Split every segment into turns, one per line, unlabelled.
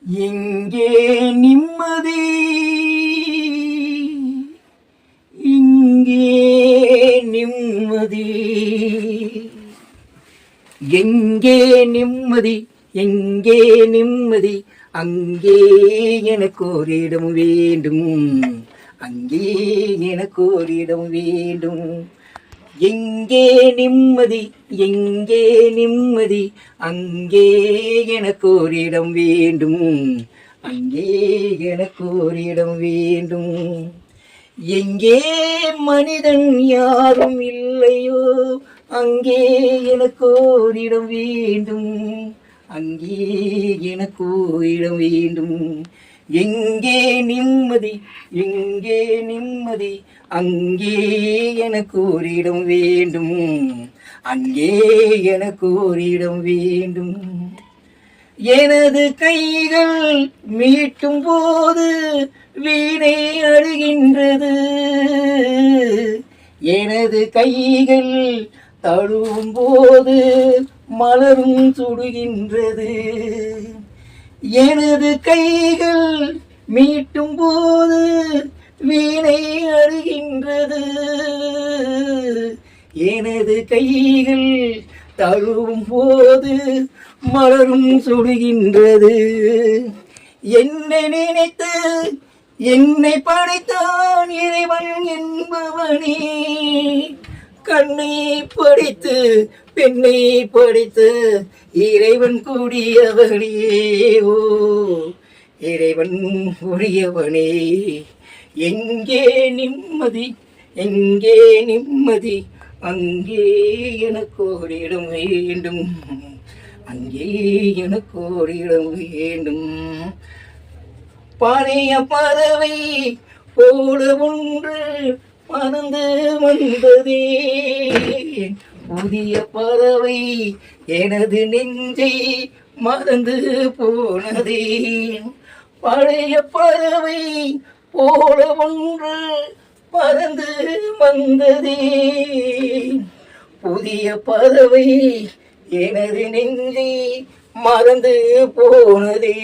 எங்கே நிம்மதி, இங்கே நிம்மதி, எங்கே நிம்மதி, எங்கே நிம்மதி, அங்கே எனக்கு ஒரு இடம் வேண்டும், அங்கே எனக்கு ஒரு இடம் வேண்டும். எங்கே நிம்மதி, எங்கே நிம்மதி, அங்கே எனக்கு ஒரு இடம் வேண்டும், அங்கே எனக்கு ஒரு இடம் வேண்டும். எங்கே மனிதன் யாரும் இல்லையோ, அங்கே எனக்கு ஒரு இடம் வேண்டும், அங்கே எனக்கு ஒரு இடம் வேண்டும். எங்கே நிம்மதி, எங்கே நிம்மதி, அங்கே எனக்கு ஒரு இடம் வேண்டும், அங்கே எனக்கு ஒரு இடம் வேண்டும். எனது கைகள் மீட்டும் போது வீணை அழுகின்றது, எனது கைகள் தழுவும் போது மலரும் சுடுகின்றது. எனது கைகள் மீட்டும் போது வீணை அழுகின்றது, எனது கைகள் தழுவும் போது மலரும் சுடுகின்றது. என்னை நினைத்து என்னை படைத்தான் இறைவன் என்பவனே, கண்ணை படைத்து பெண்ணை படைத்து இறைவன் கூடியவனே, ஓ இறைவன் கூடியவனே. எங்கே நிம்மதி, எங்கே நிம்மதி, அங்கே எனக்கு ஒரு இடம் வேண்டும், அங்கே எனக்கு ஒரு இடம் வேண்டும். பழைய பறவை போல ஒன்று பறந்து வந்ததே, புதிய பறவை எனது நெஞ்சை மறந்து போனதே. பழைய பறவை போல ஒன்று பறந்து வந்ததே, புதிய பறவை எனது நெஞ்சை மறந்து போனதே.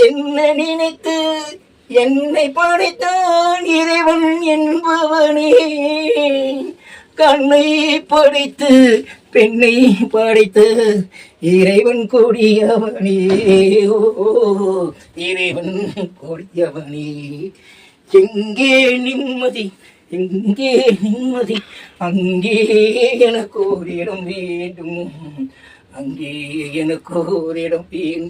என்ன நினைத்து என்னை படைத்தான் இறைவன் என்பவனே, கண்ணை படைத்து பெண்ணை படைத்து இறைவன் கொடியவனே, ஓ இறைவன் கொடியவனே. எங்கே நிம்மதி, எங்கே நிம்மதி, அங்கே எனக்கு ஒரு இடம் வேண்டும், அங்கே எனக்கு ஒரு இடம் வேண்டும்.